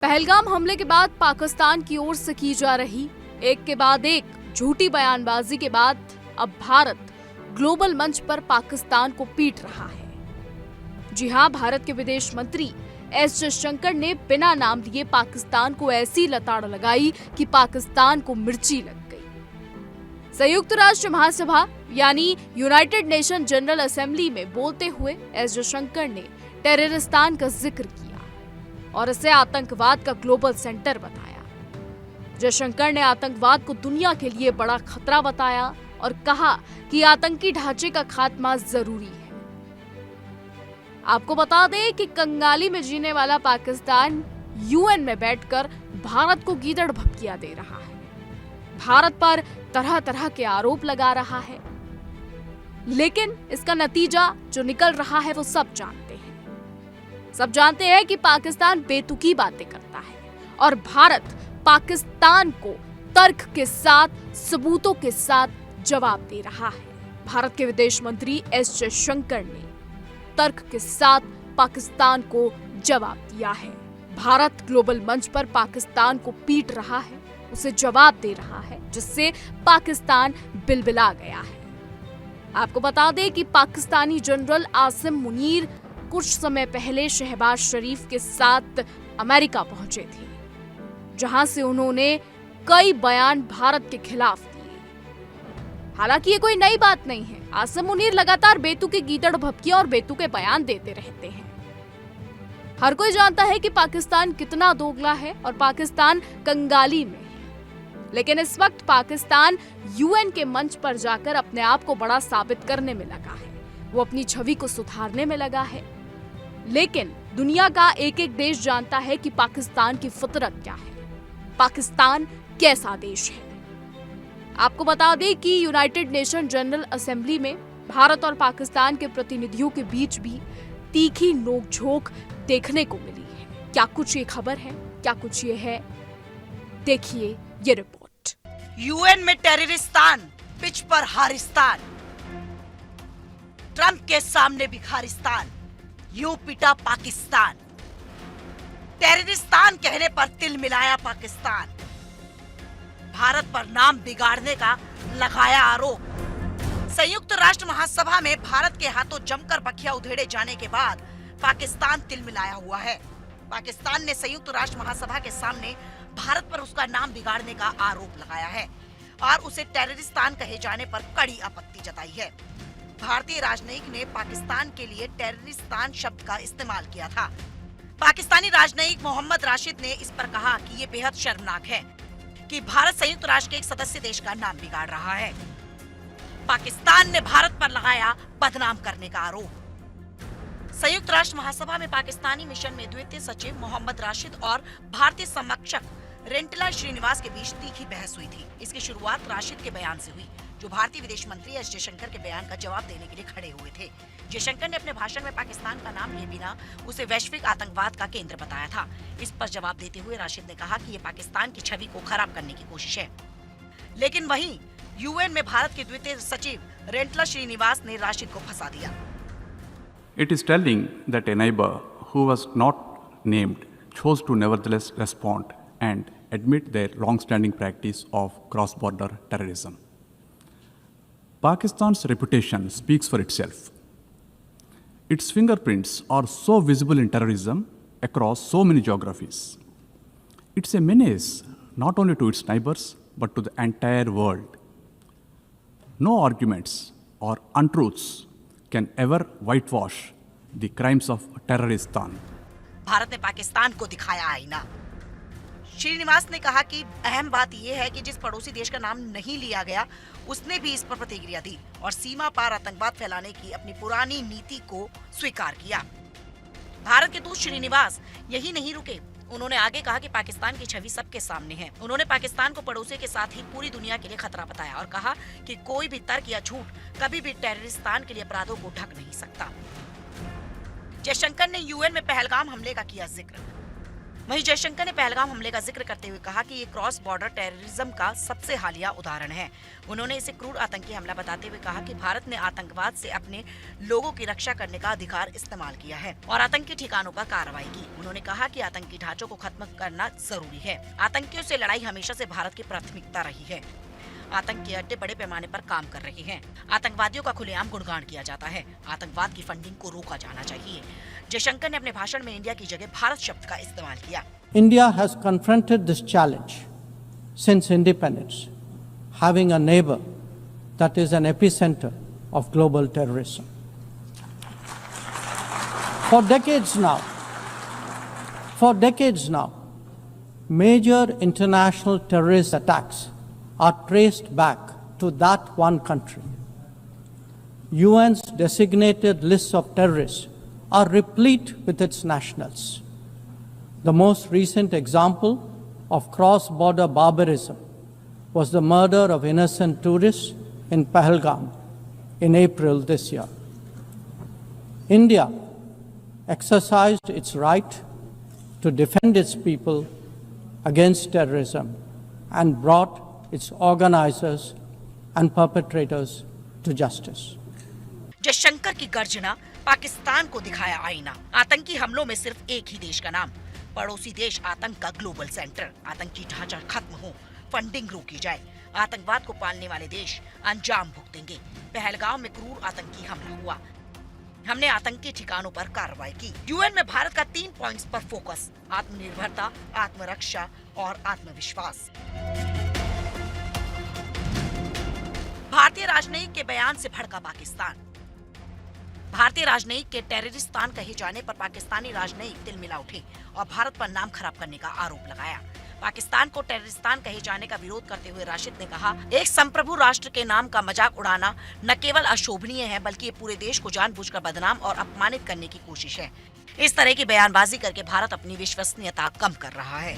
पहलगाम हमले के बाद पाकिस्तान की ओर से की जा रही एक के बाद एक झूठी बयानबाजी के बाद अब भारत ग्लोबल मंच पर पाकिस्तान को पीट रहा है। जी हां, भारत के विदेश मंत्री एस जयशंकर ने बिना नाम लिए पाकिस्तान को ऐसी लताड़ लगाई कि पाकिस्तान को मिर्ची लग गई। संयुक्त राष्ट्र महासभा यानी यूनाइटेड नेशन जनरल असेंबली में बोलते हुए एस जयशंकर ने टेररिस्तान का जिक्र किया और इसे आतंकवाद का ग्लोबल सेंटर बताया। जयशंकर ने आतंकवाद को दुनिया के लिए बड़ा खतरा बताया और कहा कि आतंकी ढांचे का खात्मा जरूरी है। आपको बता दें कि कंगाली में जीने वाला पाकिस्तान यूएन में बैठकर भारत को गीदड़ भपकिया दे रहा है, भारत पर तरह तरह के आरोप लगा रहा है, लेकिन इसका नतीजा जो निकल रहा है वो सब जानते हैं। सब जानते हैं कि पाकिस्तान बेतुकी बातें करता है और भारत पाकिस्तान को तर्क के साथ, सबूतों के साथ जवाब दे रहा है। भारत के विदेश मंत्री एस जयशंकर ने तर्क के साथ पाकिस्तान को जवाब दिया है। भारत ग्लोबल मंच पर पाकिस्तान को पीट रहा है, उसे जवाब दे रहा है, जिससे पाकिस्तान बिलबिला गया है। आपको बता दें कि पाकिस्तानी जनरल आसिम मुनीर कुछ समय पहले शहबाज शरीफ के साथ अमेरिका पहुंचे थे, जहां से उन्होंने कई बयान भारत के खिलाफ दिए। हालांकि ये कोई नई बात नहीं है, आसिम मुनीर लगातार बेतुके गीदड़ भपकियां और बेतुके बयान देते रहते हैं। हर कोई जानता है कि पाकिस्तान कितना दोगला है और पाकिस्तान कंगाली में है, लेकिन इस वक्त पाकिस्तान यूएन के मंच पर जाकर अपने आप को बड़ा साबित करने में लगा है, वो अपनी छवि को सुधारने में लगा है। लेकिन दुनिया का एक एक देश जानता है कि पाकिस्तान की फितरत क्या है, पाकिस्तान कैसा देश है। आपको बता दें कि यूनाइटेड नेशन जनरल असेंबली में भारत और पाकिस्तान के प्रतिनिधियों के बीच भी तीखी नोकझोंक देखने को मिली है। क्या कुछ ये खबर है, क्या कुछ ये है, देखिए ये रिपोर्ट। यूएन में टेररिस्तान, पिच पर हारिस्तान, ट्रंप के सामने भिखारिस्तान, यूं पिटा पाकिस्तान। टेररिस्तान कहने पर तिल मिलाया पाकिस्तान, भारत पर नाम बिगाड़ने का लगाया आरोप। संयुक्त राष्ट्र महासभा में भारत के हाथों जमकर बखिया उधेड़े जाने के बाद पाकिस्तान तिल मिलाया हुआ है। पाकिस्तान ने संयुक्त राष्ट्र महासभा के सामने भारत पर उसका नाम बिगाड़ने का आरोप लगाया है और उसे टेररिस्तान कहे जाने पर कड़ी आपत्ति जताई है। भारतीय राजनयिक ने पाकिस्तान के लिए टेररिस्तान शब्द का इस्तेमाल किया था। पाकिस्तानी राजनयिक मोहम्मद राशिद ने इस पर कहा कि ये बेहद शर्मनाक है कि भारत संयुक्त राष्ट्र के एक सदस्य देश का नाम बिगाड़ रहा है। पाकिस्तान ने भारत पर लगाया बदनाम करने का आरोप। संयुक्त राष्ट्र महासभा में पाकिस्तानी मिशन में द्वितीय सचिव मोहम्मद राशिद और भारतीय समकक्षक रेंटला श्रीनिवास के बीच तीखी बहस हुई थी। इसकी शुरुआत राशिद के बयान से हुई, जो भारतीय विदेश मंत्री एस जयशंकर के बयान का जवाब देने के लिए खड़े हुए थे। जयशंकर ने अपने भाषण में पाकिस्तान का नाम लिए बिना उसे वैश्विक आतंकवाद का केंद्र बताया था। इस पर जवाब देते हुए राशिद ने कहा कि ये पाकिस्तान की छवि को खराब करने की कोशिश है। लेकिन वहीं यूएन में भारत के द्वितीय सचिव रेंटला श्रीनिवास ने राशिद को फंसा दिया। It is telling that a neighbor who was not named chose to nevertheless respond and admit their long-standing practice of cross-border terrorism. Pakistan's reputation speaks for itself. Its fingerprints are so visible in terrorism across so many geographies. It's a menace not only to its neighbors but to the entire world. No arguments or untruths can ever whitewash the crimes of terroristan. Bharat ने पाकिस्तान को दिखाया आईना। श्रीनिवास ने कहा कि अहम बात यह है कि जिस पड़ोसी देश का नाम नहीं लिया गया, उसने भी इस पर प्रतिक्रिया दी और सीमा पार आतंकवाद फैलाने की अपनी पुरानी नीति को स्वीकार किया। भारत के दूत श्रीनिवास यही नहीं रुके, उन्होंने आगे कहा कि पाकिस्तान की छवि सबके सामने है। उन्होंने पाकिस्तान को पड़ोसी के साथ ही पूरी दुनिया के लिए खतरा बताया और कहा कि कोई भी तर्क या झूठ कभी भी टेररिस्तान के लिए अपराधों को ढक नहीं सकता। जयशंकर ने यूएन में पहलगाम हमले का किया जिक्र। वहीं जयशंकर ने पहलगाम हमले का जिक्र करते हुए कहा कि ये क्रॉस बॉर्डर टेररिज्म का सबसे हालिया उदाहरण है। उन्होंने इसे क्रूर आतंकी हमला बताते हुए कहा कि भारत ने आतंकवाद से अपने लोगों की रक्षा करने का अधिकार इस्तेमाल किया है और आतंकी ठिकानों पर कार्रवाई की। उन्होंने कहा कि आतंकी ढांचों को खत्म करना जरूरी है। आतंकियों से लड़ाई हमेशा से भारत की प्राथमिकता रही है। आतंक के अड्डे बड़े पैमाने पर काम कर रहे हैं। आतंकवादियों का खुलेआम गुणगान किया जाता है। आतंकवाद की फंडिंग को रोका जाना चाहिए। जयशंकर ने अपने भाषण में इंडिया की जगह भारत शब्द का इस्तेमाल किया। India has confronted this challenge since independence, having a neighbor that is an epicenter of global terrorism. For decades now, major international terrorist attacks are traced back to that one country. UN's designated lists of terrorists are replete with its nationals. The most recent example of cross-border barbarism was the murder of innocent tourists in Pahalgam in April this year. India exercised its right to defend its people against terrorism and brought its organizers and perpetrators to justice. Jaishankar की गर्जना पाकिस्तान को दिखाया आईना। आतंकी हमलों में सिर्फ एक ही देश का नाम, पड़ोसी देश आतंक का ग्लोबल सेंटर। आतंकी ढांचा खत्म हो, फंडिंग रोकी जाए, आतंकवाद को पालने वाले देश अंजाम भुगतेंगे। पहलगाम में क्रूर आतंकी हमला हुआ, हमने आतंकी ठिकानों पर कार्रवाई की। यूएन में भारत का 3 पॉइंट्स पर फोकस: आत्मनिर्भरता, आत्मरक्षा और आत्मविश्वास। भारतीय राजनयिक के बयान से भड़का पाकिस्तान। भारतीय राजनयिक के टेररिस्तान कहे जाने पर पाकिस्तानी राजनयिक तिलमिला उठे और भारत पर नाम खराब करने का आरोप लगाया। पाकिस्तान को टेररिस्तान कहे जाने का विरोध करते हुए राशिद ने कहा, एक संप्रभु राष्ट्र के नाम का मजाक उड़ाना न केवल अशोभनीय है बल्कि ये पूरे देश को जानबूझकर बदनाम और अपमानित करने की कोशिश है। इस तरह की बयानबाजी करके भारत अपनी विश्वसनीयता कम कर रहा है।